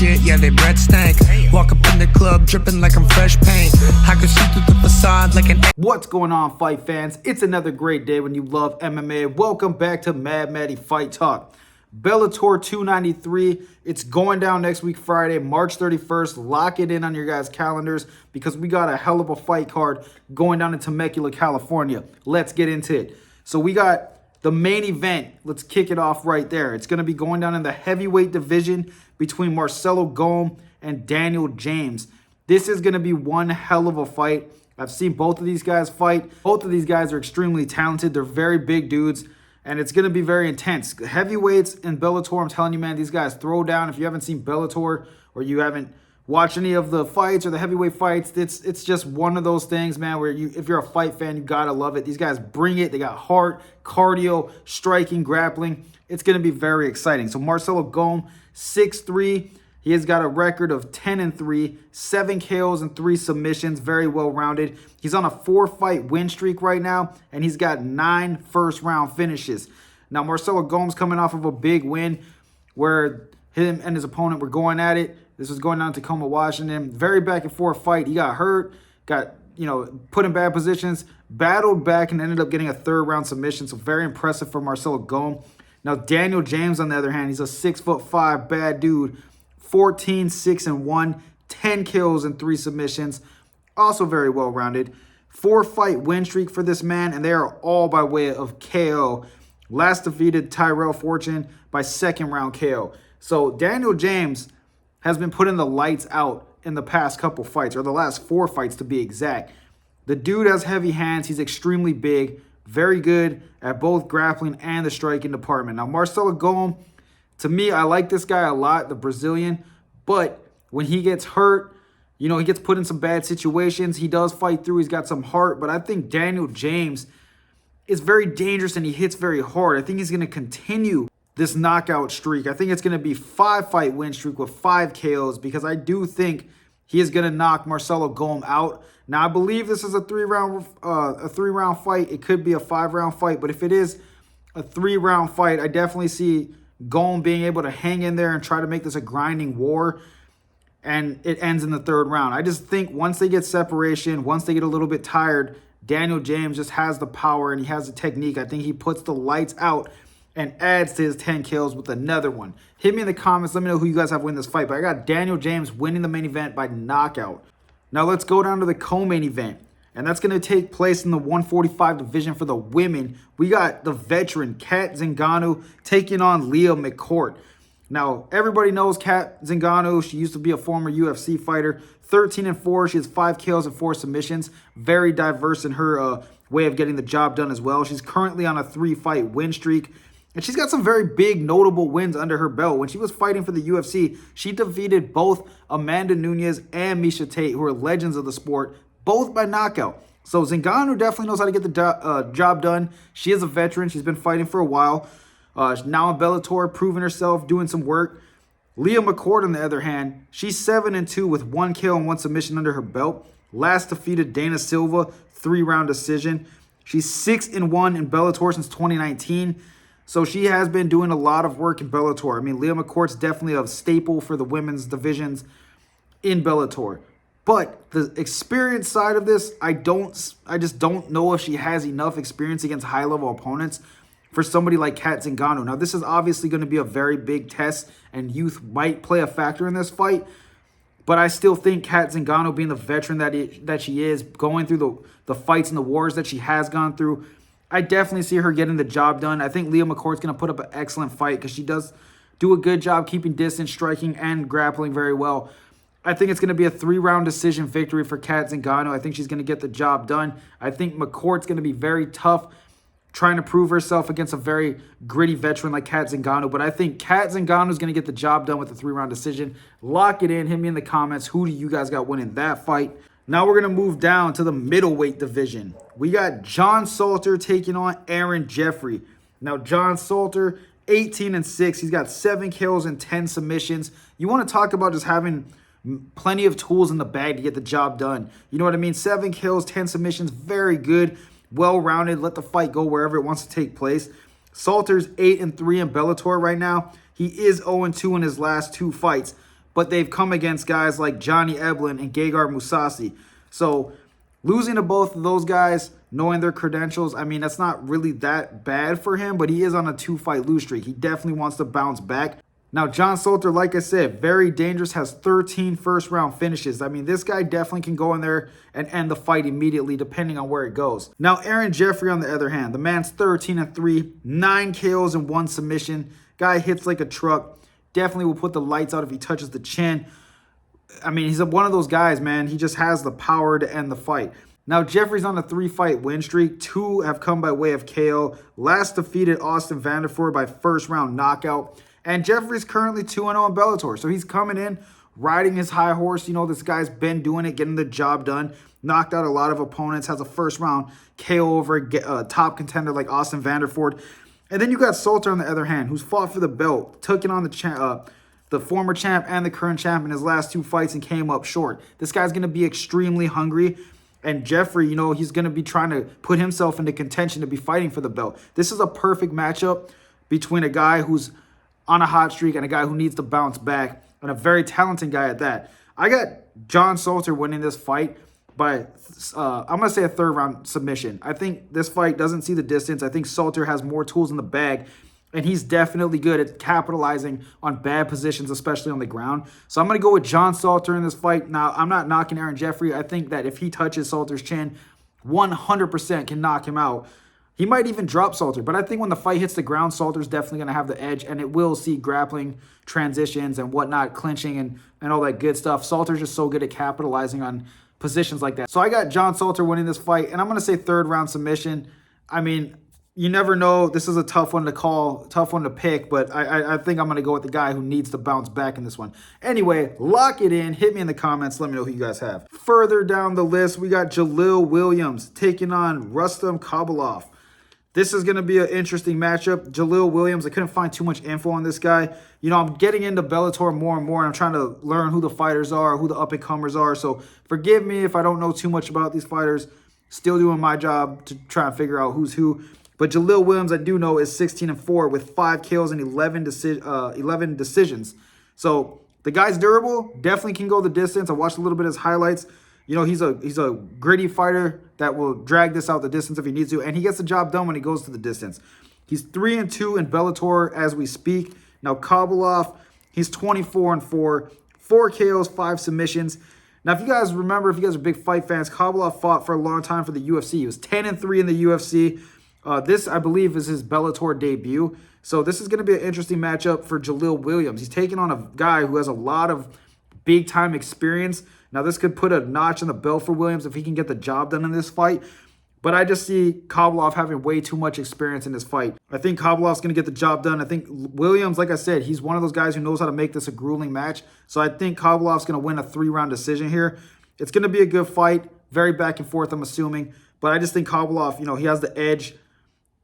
shit, yeah, they breath stank. Walk up in the club, dripping like I'm fresh paint. I can see through the facade like an... What's going on, fight fans? It's another great day when you love MMA. Welcome back to Matty Fight Talk. Bellator 293, it's going down next week, Friday, March 31st. Lock it in on your guys' calendars because we got a hell of a fight card going down in Temecula, California. Let's get into it. So we got the main event. Let's kick it off right there. It's going to be going down in the heavyweight division between Marcelo Golm and Daniel James. This is going to be one hell of a fight. I've seen both of these guys fight. Both of these guys are extremely talented. They're very big dudes, and it's going to be very intense. Heavyweights in Bellator, I'm telling you, man, these guys throw down. If you haven't seen Bellator or you haven't watched any of the fights or the heavyweight fights, it's just one of those things, man, where if you're a fight fan, you got to love it. These guys bring it. They got heart, cardio, striking, grappling. It's going to be very exciting. So Marcelo Golm, 6'3". He has got a record of 10-3, 7 KOs and 3 submissions, very well-rounded. He's on a 4-fight win streak right now, and he's got 9 first-round finishes. Now, Marcelo Golm's coming off of a big win where him and his opponent were going at it. This was going down in Tacoma, Washington. Very back-and-forth fight. He got hurt, got, put in bad positions, battled back, and ended up getting a third-round submission. So very impressive for Marcelo Golm. Now, Daniel James, on the other hand, he's a 6'5" bad dude. 14, 6-1, 10 kills and 3 submissions. Also very well-rounded. 4-fight win streak for this man, and they are all by way of KO. Last defeated Tyrell Fortune by second-round KO. So Daniel James has been putting the lights out in the past couple fights, or the last 4 fights to be exact. The dude has heavy hands. He's extremely big, very good at both grappling and the striking department. Now, Marcelo Golm, to me, I like this guy a lot, the Brazilian, but when he gets hurt, he gets put in some bad situations. He does fight through. He's got some heart, but I think Daniel James is very dangerous and he hits very hard. I think he's going to continue this knockout streak. I think it's going to be 5-fight win streak with 5 KOs because I do think he is going to knock Marcelo Golm out. Now, I believe this is a three-round fight. It could be a 5-round fight, but if it is a 3-round fight, I definitely see Golm being able to hang in there and try to make this a grinding war, and it ends in the 3rd round. I just think once they get separation, once they get a little bit tired, Daniel James just has the power and he has the technique. I think he puts the lights out and adds to his 10 kills with another one. Hit me in the comments. Let me know who you guys have win this fight. But I got Daniel James winning the main event by knockout. Now let's go down to the co-main event. And that's going to take place in the 145 division for the women. We got the veteran Cat Zingano taking on Leah McCord. Now, everybody knows Cat Zingano. She used to be a former UFC fighter. 13-4. She has 5 KOs and 4 submissions. Very diverse in her way of getting the job done as well. She's currently on a 3-fight win streak. And she's got some very big, notable wins under her belt. When she was fighting for the UFC, she defeated both Amanda Nunes and Miesha Tate, who are legends of the sport, both by knockout. So Zingano definitely knows how to get the job done. She is a veteran. She's been fighting for a while. Now in Bellator, proving herself, doing some work. Leah McCord, on the other hand, she's 7-2 with 1 KO and 1 submission under her belt. Last defeated Dana Silva, 3-round decision. She's 6-1 in Bellator since 2019. So she has been doing a lot of work in Bellator. I mean, Leah McCourt's definitely a staple for the women's divisions in Bellator. But the experience side of this, I just don't know if she has enough experience against high-level opponents for somebody like Cat Zingano. Now, this is obviously going to be a very big test, and youth might play a factor in this fight. But I still think Cat Zingano, being the veteran that she is, going through the fights and the wars that she has gone through, I definitely see her getting the job done. I think Leah McCourt's going to put up an excellent fight because she does do a good job keeping distance, striking, and grappling very well. I think it's going to be a 3-round decision victory for Cat Zingano. I think she's going to get the job done. I think McCourt's going to be very tough, trying to prove herself against a very gritty veteran like Cat Zingano. But I think Cat Zingano is going to get the job done with a 3-round decision. Lock it in. Hit me in the comments. Who do you guys got winning that fight? Now we're going to move down to the middleweight division. We got John Salter taking on Aaron Jeffrey. Now, John Salter, 18-6. He's got 7 kills and 10 submissions. You want to talk about just having plenty of tools in the bag to get the job done. You know what I mean? 7 kills, 10 submissions, very good, well-rounded. Let the fight go wherever it wants to take place. Salter's 8-3 in Bellator right now. He is 0-2 in his last 2 fights. but they've come against guys like Johnny Eblen and Gegard Mousasi. So losing to both of those guys, knowing their credentials, I mean, that's not really that bad for him, but he is on a 2-fight lose streak. He definitely wants to bounce back. Now, John Salter, like I said, very dangerous, has 13 first-round finishes. I mean, this guy definitely can go in there and end the fight immediately, depending on where it goes. Now, Aaron Jeffrey, on the other hand, the man's 13-3, 9 KOs and 1 submission. Guy hits like a truck. Definitely will put the lights out if he touches the chin. I mean, he's one of those guys, man. He just has the power to end the fight. Now, Jeffrey's on a 3-fight win streak. 2 have come by way of KO. Last defeated Austin Vanderford by first-round knockout. And Jeffrey's currently 2-0 in Bellator. So he's coming in, riding his high horse. You know, this guy's been doing it, getting the job done. Knocked out a lot of opponents. Has a first-round KO over a top contender like Austin Vanderford. And then you got Salter on the other hand, who's fought for the belt. Took it on the former champ and the current champ in his last 2 fights and came up short. This guy's going to be extremely hungry. And Jeffrey, you know, he's going to be trying to put himself into contention to be fighting for the belt. This is a perfect matchup between a guy who's on a hot streak and a guy who needs to bounce back, and a very talented guy at that. I got John Salter winning this fight by, I'm going to say a 3rd-round submission. I think this fight doesn't see the distance. I think Salter has more tools in the bag, and he's definitely good at capitalizing on bad positions, especially on the ground. So I'm going to go with John Salter in this fight. Now, I'm not knocking Aaron Jeffrey. I think that if he touches Salter's chin, 100% can knock him out. He might even drop Salter, but I think when the fight hits the ground, Salter's definitely going to have the edge, and it will see grappling, transitions, and whatnot, clinching, and all that good stuff. Salter's just so good at capitalizing on positions like that. So I got John Salter winning this fight, and I'm going to say 3rd-round submission. I mean, you never know. This is a tough one to call, tough one to pick, but I think I'm going to go with the guy who needs to bounce back in this one. Anyway, lock it in. Hit me in the comments. Let me know who you guys have. Further down the list, we got Jalil Williams taking on Rustam Kavalov. This is going to be an interesting matchup. Jalil Williams, I couldn't find too much info on this guy. You know, I'm getting into Bellator more and more, and I'm trying to learn who the fighters are, who the up-and-comers are. So forgive me if I don't know too much about these fighters. Still doing my job to try and figure out who's who. But Jalil Williams, I do know, is 16-4 with 5 KOs and 11 decisions. So the guy's durable, definitely can go the distance. I watched a little bit of his highlights. You know, he's a gritty fighter that will drag this out the distance if he needs to, and he gets the job done when he goes to the distance. He's 3-2 in Bellator as we speak. Now, Kavalov, he's 24-4, 4 KOs, 5 submissions. Now, if you guys remember, if you guys are big fight fans, Kavalov fought for a long time for the UFC. He was 10-3 in the UFC. This, I believe, is his Bellator debut. So this is going to be an interesting matchup for Jalil Williams. He's taking on a guy who has a lot of big-time experience. Now, this could put a notch in the belt for Williams if he can get the job done in this fight. But I just see Kavalov having way too much experience in this fight. I think Kavalov's going to get the job done. I think Williams, like I said, he's one of those guys who knows how to make this a grueling match. So I think Kavalov's going to win a 3-round decision here. It's going to be a good fight. Very back and forth, I'm assuming. But I just think Kavalov, you know, he has the edge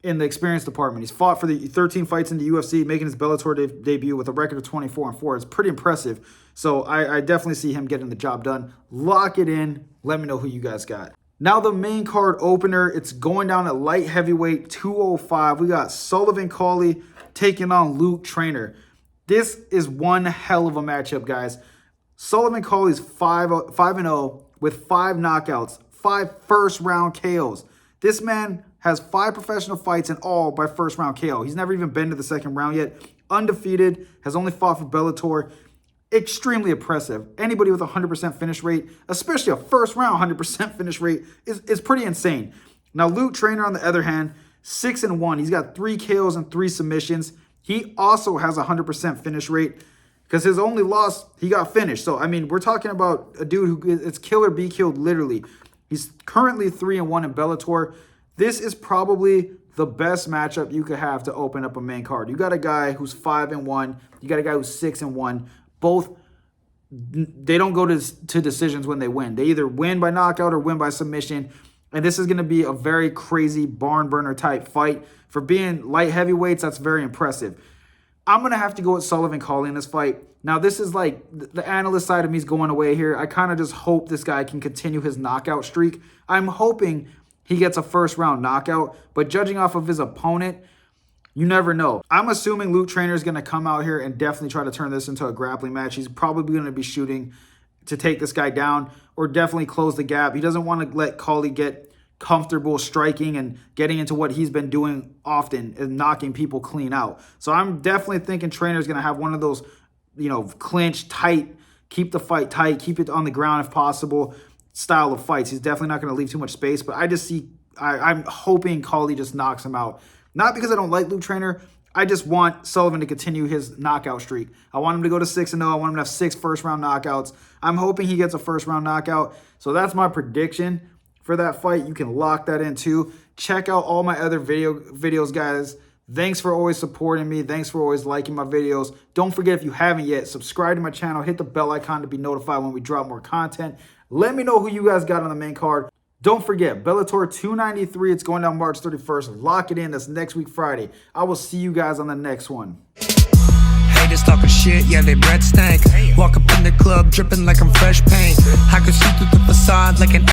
in the experience department. He's fought for the 13 fights in the UFC, making his Bellator debut with a record of 24-4. It's pretty impressive. So I definitely see him getting the job done. Lock it in. Let me know who you guys got. Now the main card opener, it's going down at light heavyweight 205. We got Sullivan Cauley taking on Luke Trainor. This is one hell of a matchup, guys. Sullivan Cauley's 5-0 with 5 knockouts, 5 first-round KOs. This man has 5 professional fights in all by first-round KO. He's never even been to the second round yet. Undefeated, has only fought for Bellator. Extremely impressive. Anybody with a 100% finish rate, especially a first-round 100% finish rate, is pretty insane. Now, Luke Trainor, on the other hand, 6-1. He's got 3 KOs and 3 submissions. He also has a 100% finish rate because his only loss, he got finished. So, I mean, we're talking about a dude who it's kill or be killed, literally. He's currently 3-1 in Bellator. This is probably the best matchup you could have to open up a main card. You got a guy who's 5-1. You got a guy who's 6-1. Both, they don't go to decisions when they win. They either win by knockout or win by submission. And this is going to be a very crazy barn burner type fight. For being light heavyweights, that's very impressive. I'm going to have to go with Sullivan Cauley in this fight. Now, this is like the analyst side of me is going away here. I kind of just hope this guy can continue his knockout streak. I'm hoping he gets a first-round knockout. But judging off of his opponent, You never know. I'm assuming Luke Trainor is going to come out here and definitely try to turn this into a grappling match. He's probably going to be shooting to take this guy down or definitely close the gap. He doesn't want to let Cauley get comfortable striking and getting into what he's been doing often and knocking people clean out. So I'm definitely thinking Trainor's going to have one of those, you know, clinch, tight, keep the fight tight, keep it on the ground if possible style of fights. He's definitely not going to leave too much space, but I just see, I'm hoping Cauley just knocks him out. Not because I don't like Luke Trainor. I just want Sullivan to continue his knockout streak. I want him to go to 6-0. I want him to have 6 first-round knockouts. I'm hoping he gets a first-round knockout. So that's my prediction for that fight. You can lock that in too. Check out all my other videos, guys. Thanks for always supporting me. Thanks for always liking my videos. Don't forget, if you haven't yet, subscribe to my channel. Hit the bell icon to be notified when we drop more content. Let me know who you guys got on the main card. Don't forget, Bellator 293, it's going down March 31st. Lock it in. That's next week, Friday. I will see you guys on the next one. Haters talking shit, yeah, they breath stank. Walk up in the club, dripping like I'm fresh paint. I can see through the facade like an